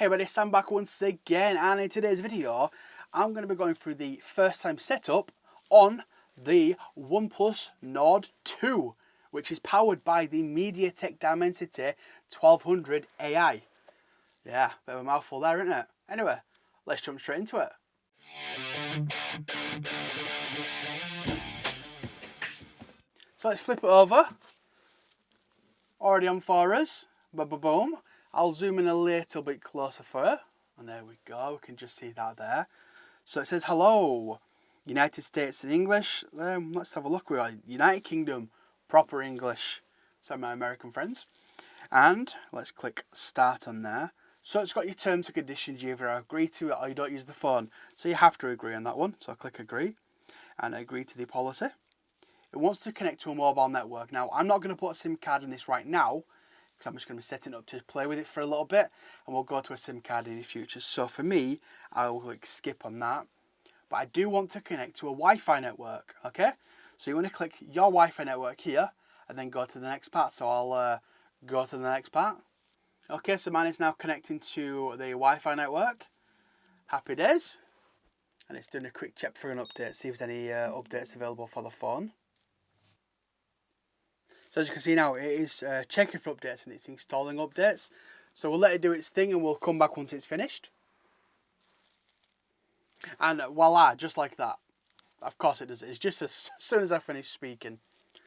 Hey everybody, Sam back once again, and in today's video I'm going to be going through the first time setup on the OnePlus Nord 2, which is powered by the MediaTek Dimensity 1200 AI. Yeah, bit of a mouthful there, isn't it? Anyway, let's jump straight into it. So let's flip it over. Already on for us. Boom. I'll zoom in a little bit closer for you. And there we go, we can just see that there. So it says hello, United States in English. Let's have a look. We are United Kingdom, proper English. So my American friends. And let's click start on there. So it's got your terms and conditions. You either agree to it or you don't use the phone. So you have to agree on that one. So I'll click agree and agree to the policy. It wants to connect to a mobile network. Now, I'm not going to put a SIM card in this right now because I'm just going to be setting it up to play with it for a little bit, and we'll go to a SIM card in the future. So for me, I will click skip on that. But I do want to connect to a Wi-Fi network, okay? So you want to click your Wi-Fi network here and then go to the next part. So I'll go to the next part. Okay, so mine is now connecting to the Wi-Fi network. Happy days. And it's doing a quick check for an update, see if there's any updates available for the phone. So as you can see now, it is checking for updates and it's installing updates. So we'll let it do its thing and we'll come back once it's finished. And voila, just like that. Of course it does. It's just as soon as I finish speaking.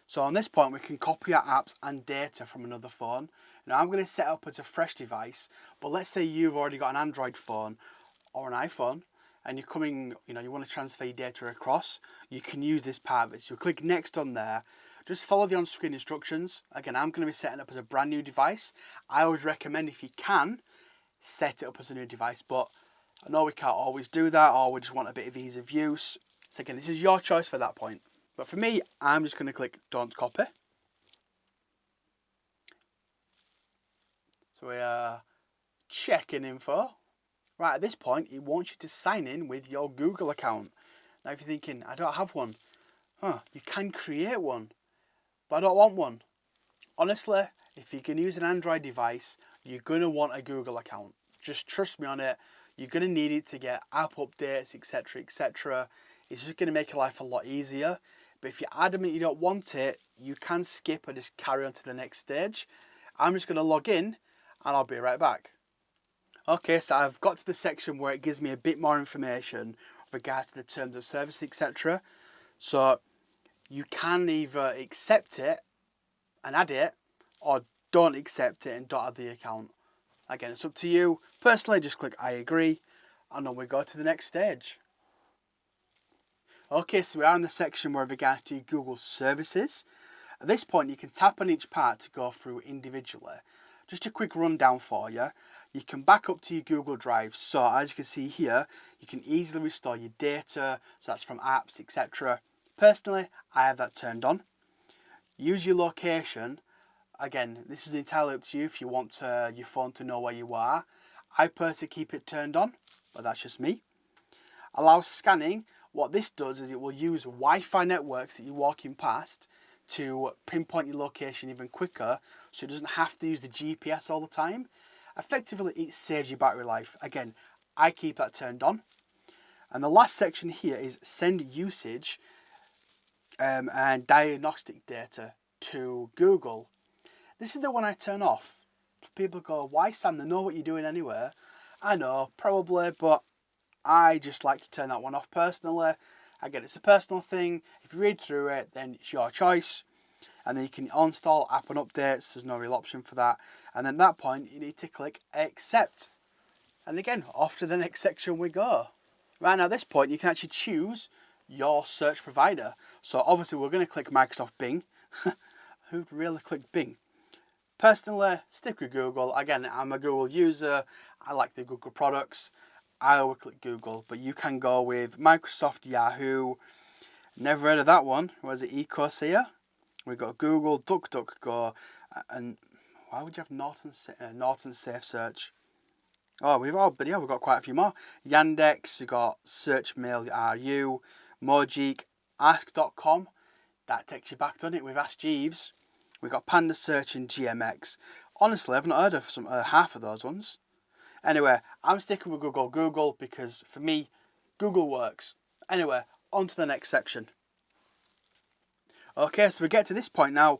So on this point, we can copy our apps and data from another phone. Now I'm going to set up as a fresh device, but let's say you've already got an Android phone or an iPhone and you're coming, you want to transfer your data across, you can use this part of it. So click next on there. Just follow the on-screen instructions. Again, I'm going to be setting up as a brand new device. I always recommend, if you can, set it up as a new device, but I know we can't always do that, or we just want a bit of ease of use. So again, this is your choice for that point. But for me, I'm just going to click don't copy. So we are checking info. Right, at this point, it wants you to sign in with your Google account. Now if you're thinking, I don't have one. You can create one. But I don't want one. Honestly, if you can use an Android device, you're going to want a Google account. Just trust me on it. You're going to need it to get app updates, etc, etc. It's just going to make your life a lot easier. But if you're adamant you don't want it, you can skip and just carry on to the next stage. I'm just going to log in and I'll be right back. Okay, so I've got to the section where it gives me a bit more information with regards to the terms of service, etc. So you can either accept it and add it, or don't accept it and don't add the account. Again, it's up to you. Personally, just click I agree, and then we go to the next stage. Okay, so we are in the section where regards to Google services. At this point, you can tap on each part to go through individually. Just a quick rundown for you. You can back up to your Google Drive. So as you can see here, you can easily restore your data. So that's from apps, etc. Personally, I have that turned on. Use your location. Again, this is entirely up to you if you want your phone to know where you are. I personally keep it turned on, but that's just me. Allow scanning. What this does is it will use Wi-Fi networks that you're walking past to pinpoint your location even quicker, so it doesn't have to use the GPS all the time. Effectively, it saves your battery life. Again, I keep that turned on. And the last section here is send usage and diagnostic data to Google. This is the one I turn off. People go, why Sam, they know what you're doing anyway. I know, probably, but I just like to turn that one off personally. Again, it's a personal thing. If you read through it, then it's your choice. And then you can uninstall app and updates. There's no real option for that. And then at that point, you need to click accept. And again, off to the next section we go. Right now, at this point, you can actually choose your search provider. So obviously we're going to click Microsoft Bing. Who'd really click Bing? Personally, stick with Google. Again, I'm a Google user. I like the Google products. I will click Google, but you can go with Microsoft, Yahoo. Never heard of that one. Was it Ecosia? We've got Google, DuckDuckGo, and why would you have Norton Safe Search? Oh, we've got quite a few more. Yandex, we've got Search Mail RU, Mojeek, Ask.com. That takes you back, doesn't it? We've Ask Jeeves. We've got Panda Search and GMX. Honestly, I've not heard of half of those ones. Anyway, I'm sticking with Google because for me, Google works. Anyway, on to the next section. Okay, so we get to this point now.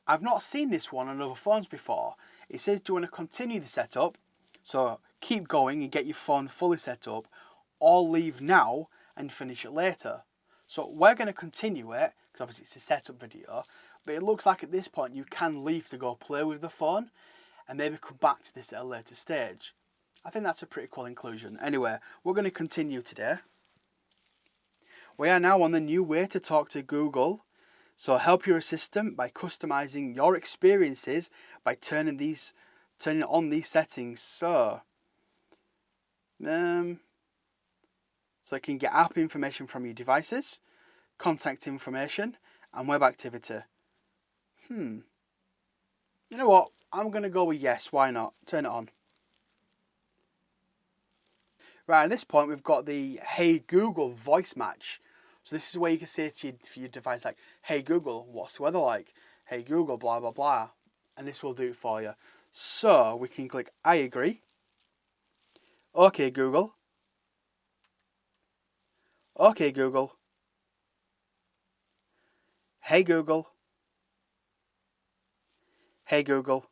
I've not seen this one on other phones before. It says, do you want to continue the setup? So keep going and get your phone fully set up, or leave now and finish it later. So we're going to continue it, because obviously it's a setup video, but it looks like at this point you can leave to go play with the phone and maybe come back to this at a later stage. I think that's a pretty cool inclusion. Anyway, we're going to continue today. We are now on the new way to talk to Google. So help your assistant by customizing your experiences by turning on these settings. So it can get app information from your devices, contact information, and web activity. You know what? I'm going to go with yes. Why not? Turn it on. Right, at this point, we've got the Hey Google voice match. So this is where you can say to your device, like, hey Google, what's the weather like? Hey Google, blah, blah, blah. And this will do it for you. So we can click I agree. Okay, Google. Okay, Google. Hey Google. Hey Google.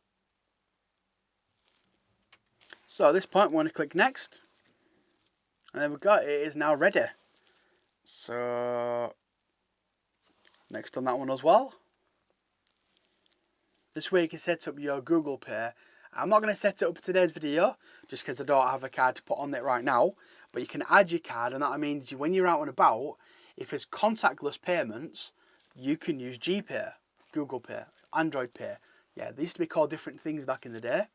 So at this point, we want to click next. And there we go, it is now ready. So next on that one as well. This way you can set up your Google Pay. I'm not going to set it up for today's video, just because I don't have a card to put on it right now. But you can add your card, and that means when you're out and about, if it's contactless payments, you can use GPay, Google Pay, Android Pay. Yeah, they used to be called different things back in the day.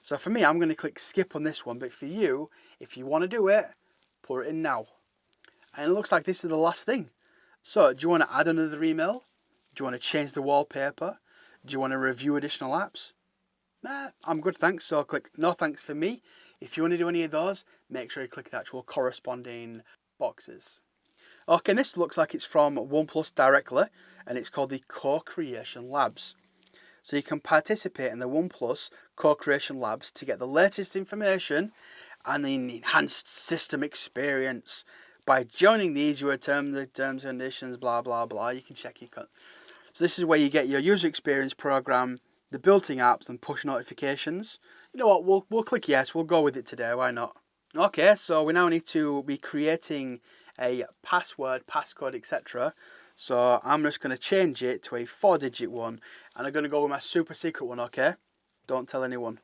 So for me, I'm going to click skip on this one. But for you, if you want to do it, put it in now. And it looks like this is the last thing. So do you want to add another email? Do you want to change the wallpaper? Do you want to review additional apps? Nah, I'm good, thanks. So click no thanks for me. If you want to do any of those, make sure you click the actual corresponding boxes. Okay, and this looks like it's from OnePlus directly, and it's called the Co-Creation Labs. So you can participate in the OnePlus Co-Creation Labs to get the latest information and the enhanced system experience. By joining these, you return the terms and conditions, blah, blah, blah. You can check your... So this is where you get your user experience program, the built-in apps and push notifications. You know what, we'll click yes, we'll go with it today, why not? Okay, so we now need to be creating a password, passcode, etc. So I'm just going to change it to a 4-digit one, and I'm going to go with my super secret one, okay? Don't tell anyone.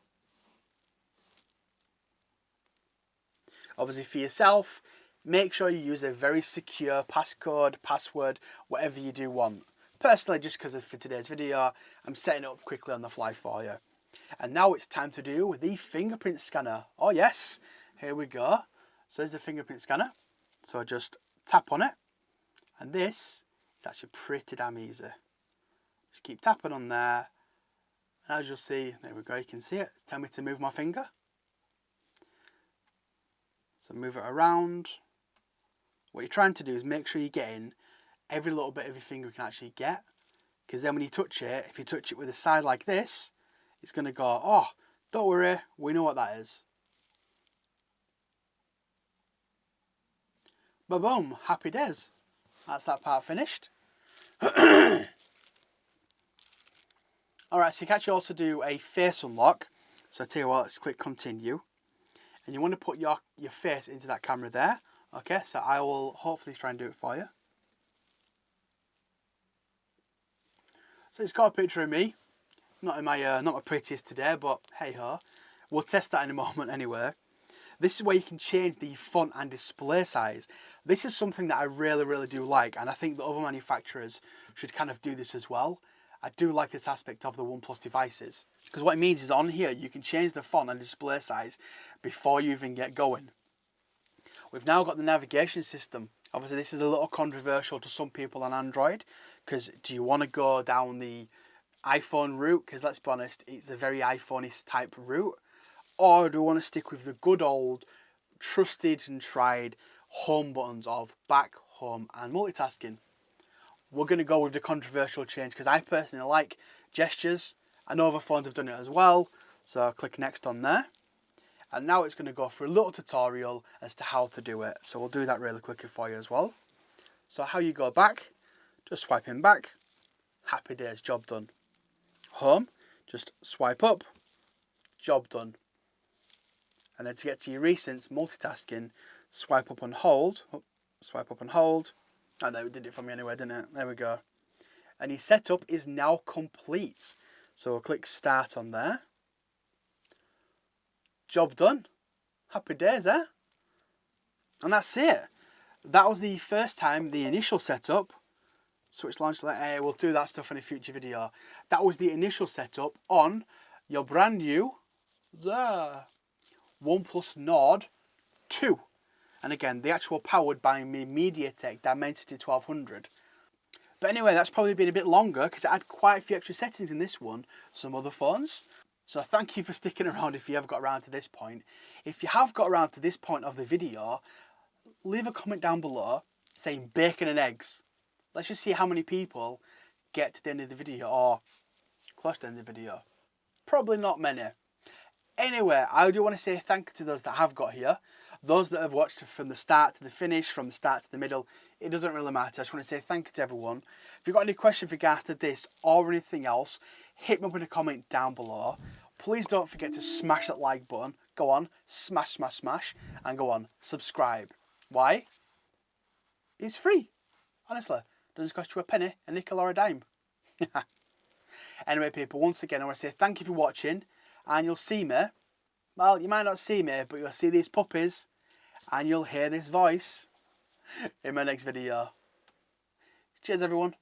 Obviously for yourself, make sure you use a very secure passcode, password, whatever you do want. Personally, just because for today's video, I'm setting it up quickly on the fly for you. And now it's time to do with the fingerprint scanner. Oh yes, here we go. So there's the fingerprint scanner. So just tap on it. And this is actually pretty damn easy. Just keep tapping on there. And as you'll see, there we go, you can see it. Tell me to move my finger. So move it around. What you're trying to do is make sure you're getting every little bit of your finger you can actually get. Because then when you touch it, if you touch it with a side like this, it's going to go, oh, don't worry, we know what that is. Ba-boom, happy days. That's that part finished. Alright, so you can actually also do a face unlock. So I tell you what, let's click continue. And you want to put your face into that camera there. Okay, so I will hopefully try and do it for you. So it's got a picture of me. Not my prettiest today, but hey ho. We'll test that in a moment anyway. This is where you can change the font and display size. This is something that I really do like, and I think the other manufacturers should kind of do this as well. I do like this aspect of the OnePlus devices, because what it means is on here you can change the font and display size before you even get going. We've now got the navigation system. Obviously this is a little controversial to some people on Android, because do you want to go down the iPhone route? Because let's be honest, it's a very iPhone-ish type route. Or do you want to stick with the good old, trusted and tried home buttons of back, home and multitasking? We're going to go with the controversial change because I personally like gestures. I know other phones have done it as well. So click next on there. And now it's going to go through a little tutorial as to how to do it. So we'll do that really quickly for you as well. So how you go back, just swiping back, happy days, job done. Home, just swipe up, job done. And then to get to your recents, multitasking, swipe up and hold, swipe up and hold. Oh, no, it did it for me anyway, didn't it? There we go. And your setup is now complete. So we'll click start on there. Job done. Happy days, eh? And that's it. That was the first time, the initial setup. Switch launch, hey, we'll do that stuff in a future video. That was the initial setup on your brand new OnePlus Nord 2. And again, the actual powered by MediaTek Dimensity 1200. But anyway, that's probably been a bit longer because it had quite a few extra settings in this one, some other phones. So thank you for sticking around if you have got around to this point. If you have got around to this point of the video, leave a comment down below saying bacon and eggs. Let's just see how many people get to the end of the video or close to the end of the video. Probably not many. Anyway, I do want to say thank you to those that have got here. Those that have watched from the start to the finish, from the start to the middle, it doesn't really matter. I just want to say thank you to everyone. If you've got any questions with regards to this or anything else, hit me up in a comment down below. Please don't forget to smash that like button. Go on, smash, smash, smash. And go on, subscribe. Why? It's free. Honestly, doesn't cost you a penny, a nickel or a dime. Anyway, people, once again, I want to say thank you for watching. And you'll see me. Well, you might not see me, but you'll see these puppies. And you'll hear this voice in my next video. Cheers, everyone.